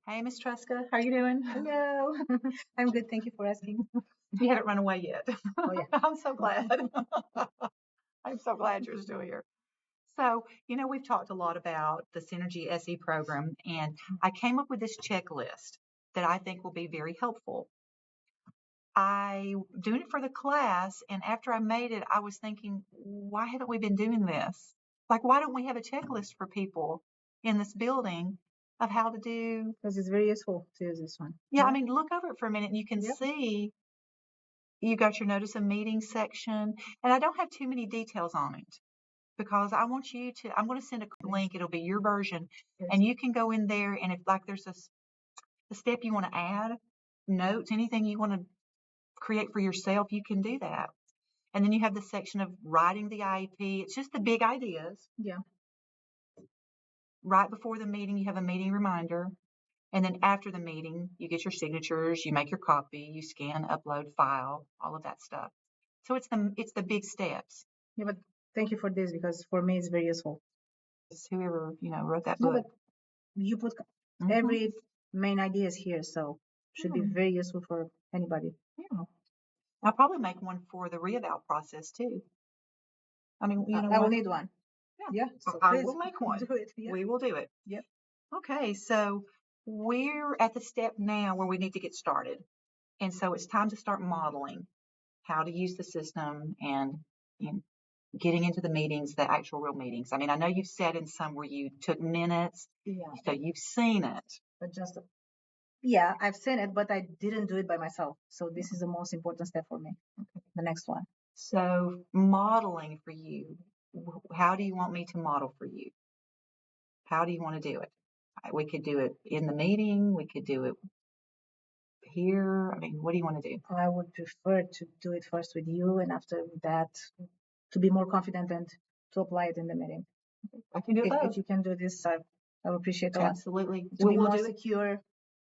Hey, Miss Tresca, how are you doing? Hello. I'm good. Thank you for asking. You haven't run away yet. Oh, yeah. I'm so glad. I'm so glad you're still here. So, we've talked a lot about the Synergy SE program, and I came up with this checklist that I think will be very helpful. I doing it for the class, and after I made it, I was thinking, why haven't we been doing this? Like, why don't we have a checklist for people in this building of how to do? Because it's very useful to use this one. Yeah, I mean, look over it for a minute, and you can Yep. see you got your notice of meeting section, and I don't have too many details on it because I want you to, I'm going to send a link. It'll be your version, Yes. and you can go in there, and if like there's a step you want to add, notes, anything you want to create for yourself, you can do that. And then you have the section of writing the IEP. It's just the big ideas. Yeah. Right before the meeting, you have a meeting reminder. And then after the meeting, you get your signatures, you make your copy, you scan, upload, file, all of that stuff. So it's the big steps. Yeah, but thank you for this because for me it's very useful. It's whoever, wrote that No, book. but you put Mhm. every main ideas here, so should be very useful for anybody. Yeah. I'll probably make one for the reeval process too. I mean, I will need one. Yeah. Yeah. So I please will make one. do it. Yeah. We will do it. Yep. Okay, so we're at the step now where we need to get started. And so it's time to start modeling how to use the system and getting into the meetings, the actual real meetings. I mean, I know you've said in some where you took minutes, Yeah. so you've seen it. But just yeah, I've seen it, but I didn't do it by myself. So this is the most important step for me. Okay. The next one. So modeling for you, how do you want me to model for you? How do you want to do it? We could do it in the meeting. We could do it here. I mean, what do you want to do? I would prefer to do it first with you, and after that, to be more confident and to apply it in the meeting. I can do it both. If you can do this, I will appreciate a lot. Absolutely. To be We'll more do it. secure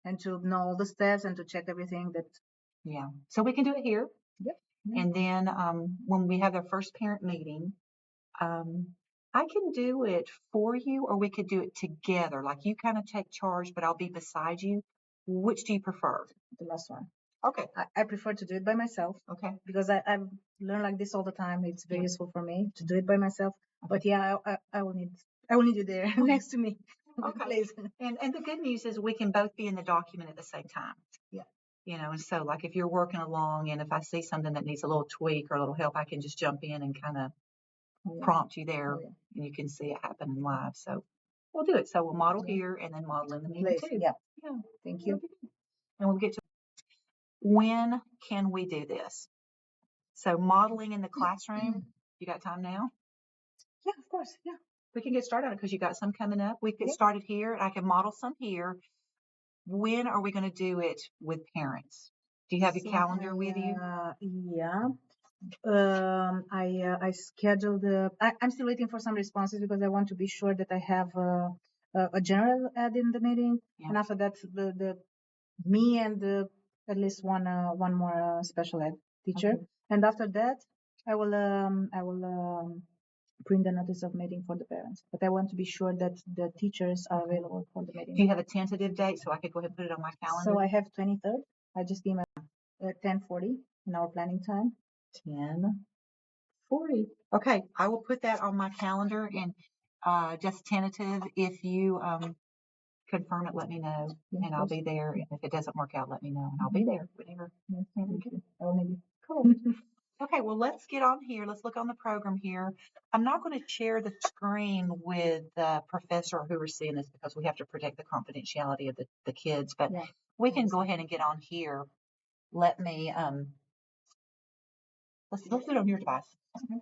and to know all the steps and to check everything that. Yeah. So we can do it here. Yep. And then when we have our first parent meeting, I can do it for you, or we could do it together. Like you kind of take charge, but I'll be beside you. Which do you prefer? The last one. Okay. I prefer to do it by myself. Okay. Because I've learned like this all the time. It's very useful for me to do it by myself. Okay. But yeah, I will need you there next to me. Okay. Please. And the good news is we can both be in the document at the same time. Yeah. And so like if you're working along and if I see something that needs a little tweak or a little help, I can just jump in and kind of prompt you there, and you can see it happening live. So we'll do it. So we'll model here and then model in the meeting too. Yeah. Thank you. And we'll get to when can we do this? So modeling in the classroom, you got time now? Yeah, of course. Yeah. We can get started on it because you got some coming up. We get started here. I can model some here. When are we going to do it with parents? Do you have your calendar with you? Yeah. I scheduled. I'm still waiting for some responses because I want to be sure that I have a general ed in the meeting, and after that, the me and at least one more special ed teacher, and after that, I will print the notice of meeting for the parents. But I want to be sure that the teachers are available for the meeting. Do you have a tentative date so I could go ahead and put it on my calendar? So I have 23rd. I just gave my 10:40 in our planning time. 10:40. Okay, I will put that on my calendar and just tentative. If you confirm it, let me know, and I'll be there. And if it doesn't work out, let me know, and I'll be there whenever. I'll need you. Cool. Okay, well, let's get on here. Let's look on the program here. I'm not going to share the screen with the professor who we're seeing this because we have to protect the confidentiality of the kids, but we can go ahead and get on here. Let me, let's do it on your device.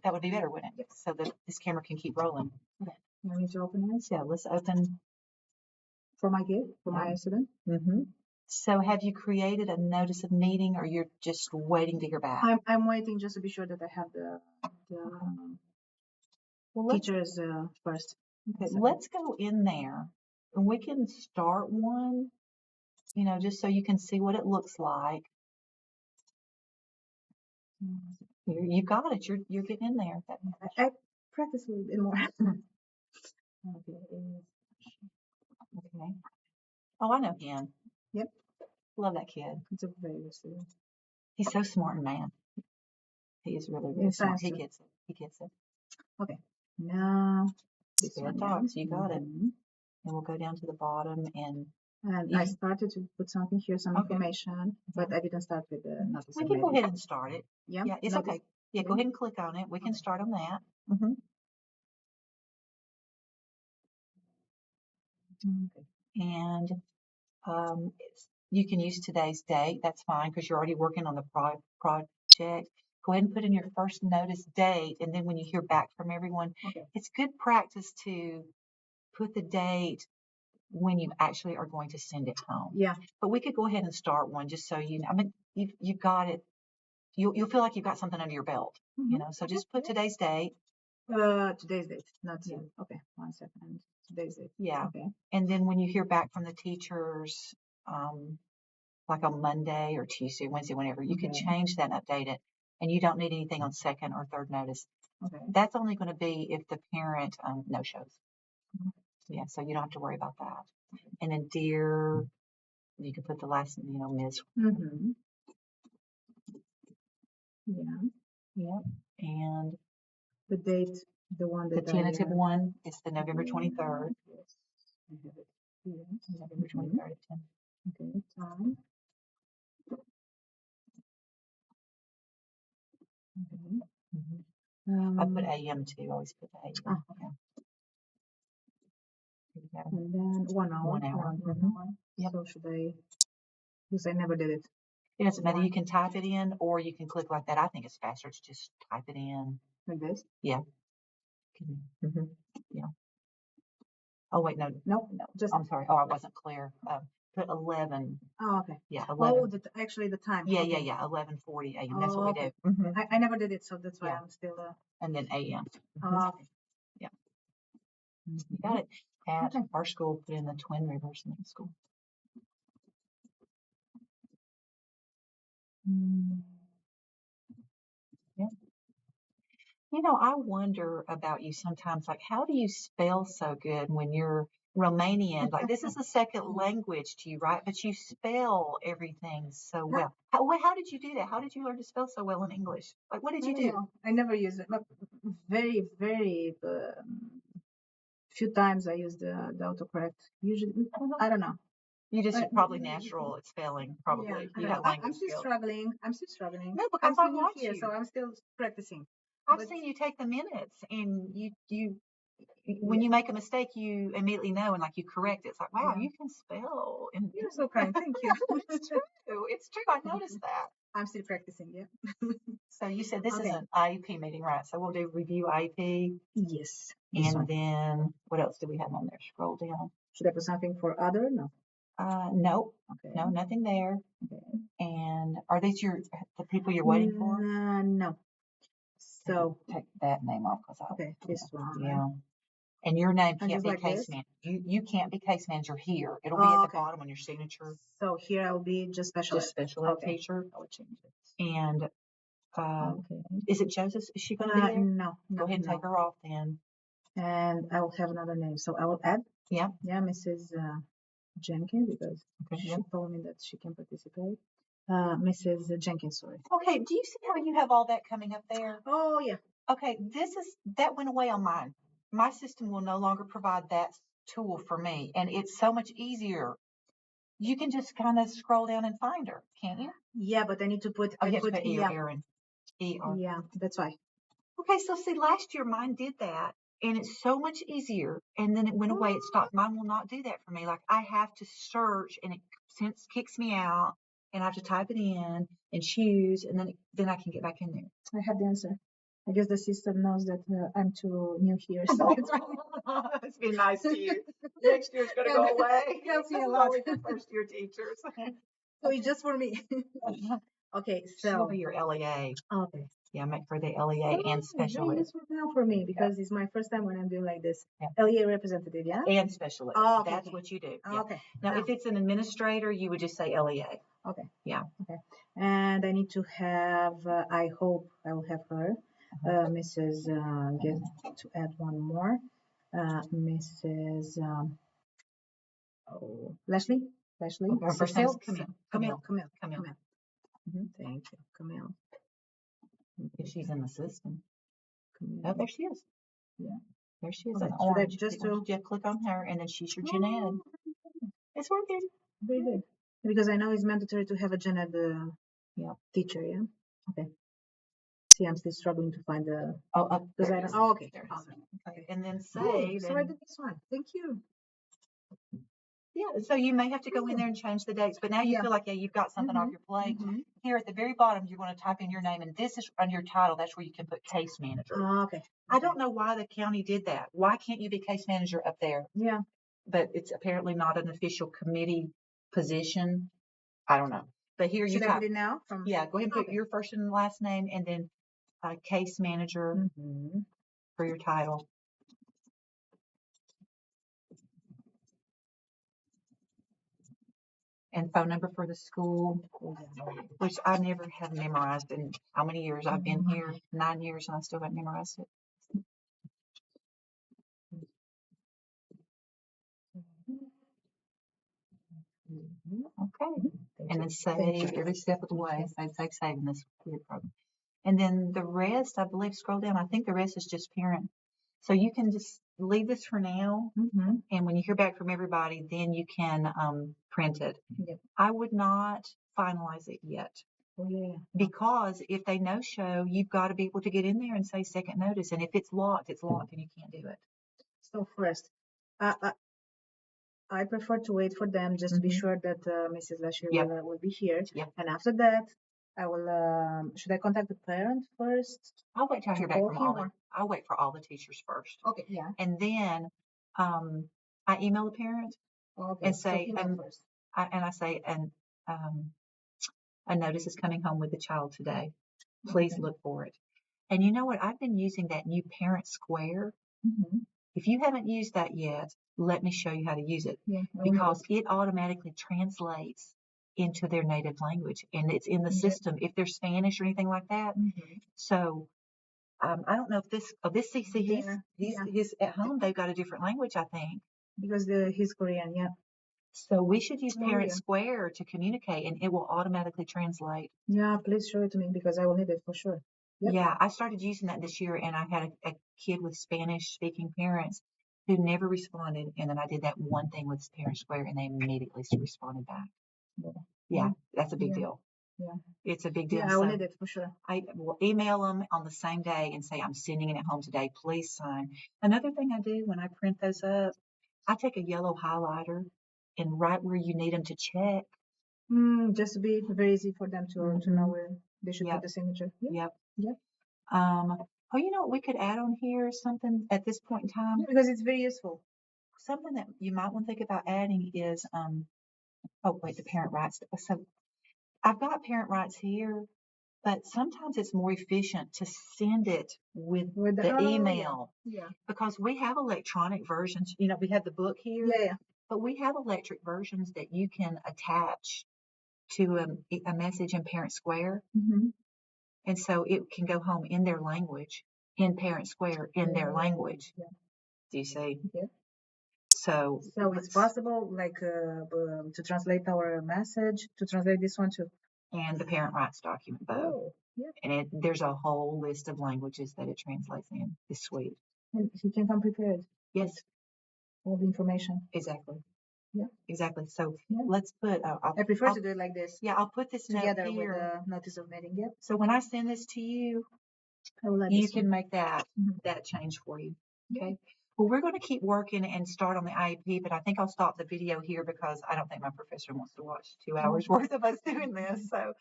That would be better, wouldn't it? So that this camera can keep rolling. Okay. You want me to open this? Yeah, let's open. For my kid, for my student. Mm-hmm. So have you created a notice of meeting or you're just waiting to hear back? I'm waiting just to be sure that I have the teachers first. Okay, let's go in there and we can start one, just so you can see what it looks like. You got it. You're getting in there. I practice a little bit more. Okay. Oh, I know him. Yep. Love that kid. It's a very good student. He's so smart, man. He is really, really In smart. science He too. gets it. He gets it. Okay. Now this Spirit one, Talks, yeah. you got it. Mhm. And we'll go down to the bottom and And you I can- started to put something here, some Okay. information, but I didn't start with the notice we of can go meeting. ahead and start it. Yeah. Yeah, it's notice. okay. Yeah, go Okay. ahead and click on it. We can Okay. start on that. Okay. And you can use today's date. That's fine because you're already working on the project. Go ahead and put in your first notice date, and then when you hear back from everyone, Okay. it's good practice to put the date when you actually are going to send it home. Yeah. But we could go ahead and start one just so you know. I mean, you've got it. You'll feel like you've got something under your belt, you know. So just put today's date. Today's date, not Yeah. okay. 1 second. Today's date. Yeah. Okay. And then when you hear back from the teachers, like on Monday or Tuesday, Wednesday, whenever, you can Okay. change that and update it. And you don't need anything on second or third notice. Okay. That's only going to be if the parent no shows. Yeah, so you don't have to worry about that. And then dear, you can put the last, Ms. Mm-hmm. Yeah. Yep. And The date, the one the that tentative one is the November 23rd. Yes. I have it here. November 23rd at 10. Okay. Time. Okay. I put AM too. I always put the AM. Yeah. And then 1 hour. 1 hour. Yep. So should I? Because I never did it. It doesn't matter. You can type it in or you can click like that. I think it's faster to just type it in. Like this? Yeah. Yeah. Oh, wait, no. No. Just. I'm sorry. Oh, I wasn't clear. Put 11. Oh, okay. Yeah, 11. Oh, actually the time. Yeah, okay. yeah. 11:40 a.m. That's what we do. I never did it, so that's why Yeah. I'm still. And then a.m. Okay. Yeah. You got it. At our school, put in the Twin Rivers Middle School. Yeah. I wonder about you sometimes, like, how do you spell so good when you're Romanian? Like, this is a second language to you, right? But you spell everything so well. How did you do that? How did you learn to spell so well in English? Like, what did you do? I never used it. But very, very few times I use the autocorrect. Usually, I don't know. You just probably natural at spelling, probably. Yeah, You got language I'm still skills. struggling. No, because I'm still new here, so I'm still practicing. I've seen you take the minutes and you when you make a mistake, you immediately know and like you correct it. It's like, wow, you can spell. And you're so kind. Thank you. It's true. It's true. I noticed that. I'm still practicing. Yeah. So you said this is an IEP meeting, right? So we'll do review IEP. Yes. And then what else do we have on there? Scroll down. Should I put something for other? No. Nope. Okay. No, nothing there. Okay. And are these the people you're waiting for? No. So take that name off because this one. Yeah. And your name can't be like case manager. You can't be case manager here. It'll be at the bottom on your signature. So here I'll be just special ed teacher. I would change it. And is it Joseph? Is she going to be there? No. Go ahead and take her off then. And I will have another name. So I will add. Yeah. Yeah, Mrs. Jenkins, because she told me that she can participate. Mrs. Jenkins, sorry. Okay. Do you see how you have all that coming up there? Oh yeah. Okay. That went away on mine. My system will no longer provide that tool for me, and it's so much easier. You can just kind of scroll down and find her, can't you? Yeah, but I need to put. You have to put Erin. E-R. Yeah, that's why. Okay, so see, last year mine did that, and it's so much easier. And then it went away. It stopped. Mine will not do that for me. Like I have to search, and it kicks me out, and I have to type it in and choose, and then I can get back in there. I have the answer. I guess the system knows that I'm too new here, so it's been nice to you. Next year's going to go away. Helps me a lot. Only for first year teachers. So it's just for me. Okay, so she'll be your LEA. Okay. Yeah, make her the LEA and special ed. This works now for me because it's my first time when I'm doing like this. LEA representative, yeah? And special ed. Oh, okay. That's what you do. Yeah. Okay. Now, if it's an administrator, you would just say LEA. Okay. Yeah. Okay. And I need to have, I hope I will have her, Mrs. Get to add one more. Mrs. Leslie? Ashley. Okay, her first name is Cecile? Camille. Camille. Camille. Thank you, Camille. If she's in the system. Camille. Oh, there she is. Yeah. There she is Okay, in should I orange. just Click on her, and then she's your gen ed. Oh, It's working. very good. Because I know it's mandatory to have a gen ed Yeah. teacher, yeah? Okay. See, I'm still struggling to find the. Oh, Because there I it don't. is. Oh, okay. There it is. Awesome. Okay. And then Ooh, save. so I and did this one. Thank you. yeah, so you may have to go in there and change the dates, but now you Yeah. feel like, yeah, you've got something off your plate. Here at the very bottom, you're going to type in your name, and this is on your title. That's where you can put case manager. Oh, okay. I don't know why the county did that. Why can't you be case manager up there? Yeah. But it's apparently not an official committee position. I don't know. But here you Should I type. put it now? From. Yeah, go ahead and put Okay. your first and last name, and then case manager for your title. And phone number for the school, which I never have memorized in how many years I've been here, 9 years, and I still haven't memorized it. Okay. And then save every step of the way. Save saving this weird program. And then the rest, I believe, scroll down. I think the rest is just parent. So you can just leave this for now. And when you hear back from everybody, then you can print it. Yep. I would not finalize it yet. Oh, yeah. Because if they no show, you've got to be able to get in there and say second notice. And if it's locked, and you can't do it. So first, I prefer to wait for them just to be sure that Mrs. Lashley will be here. Yep. And after that, I will. Should I contact the parent first? I'll wait till I hear back call from him, all the. or- I'll wait for all the teachers first, Okay. Yeah. and then I email the parent Okay. and say, So email first. I say, a notice is coming home with the child today. Please look for it. And you know what? I've been using that new Parent Square. If you haven't used that yet, let me show you how to use it. Yeah. Because it automatically translates into their native language, and it's in the system if they're Spanish or anything like that. So I don't know if this CC he's at home. They've got a different language, I think, because he's Korean. Yeah. So we should use Parent Square to communicate, and it will automatically translate. Yeah, please show it to me because I will need it for sure. Yep. Yeah, I started using that this year, and I had a kid with Spanish-speaking parents who never responded, and then I did that one thing with Parent Square, and they immediately responded back. Yeah, that's a big deal. Yeah, it's a big deal. Yeah, I will need it for sure. I will email them on the same day and say, I'm sending it at home today. Please sign. Another thing I do when I print those up, I take a yellow highlighter and right where you need them to check. Just to be very easy for them to know where they should put the signature. Yep. Yep. Oh, you know what we could add on here? Something at this point in time. Because it's very useful. Something that you might want to think about adding is, oh wait, the parent rights. So I've got parent rights here, but sometimes it's more efficient to send it with the email. Yeah. Because we have electronic versions. You know, we have the book here. Yeah. But we have electric versions that you can attach to a message in Parent Square. And so it can go home in their language, in Parent Square, in their language. Yeah. Do you see? Yeah. So it's possible, like, to translate our message, to translate this one too. And the parent rights document, both. Oh, yeah. And there's a whole list of languages that it translates in. It's sweet. And he can come prepared. Yes. All the information. Exactly. Yeah. Exactly. So let's put. I prefer to do it like this. Yeah, I'll put this together note here. With the notice of meeting. Yep. So when I send this to you, you can make that change for you. Okay. Well, we're going to keep working and start on the IEP, but I think I'll stop the video here because I don't think my professor wants to watch 2 hours worth of us doing this. So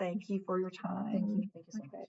thank you for your time. Thank you. Thank you so much.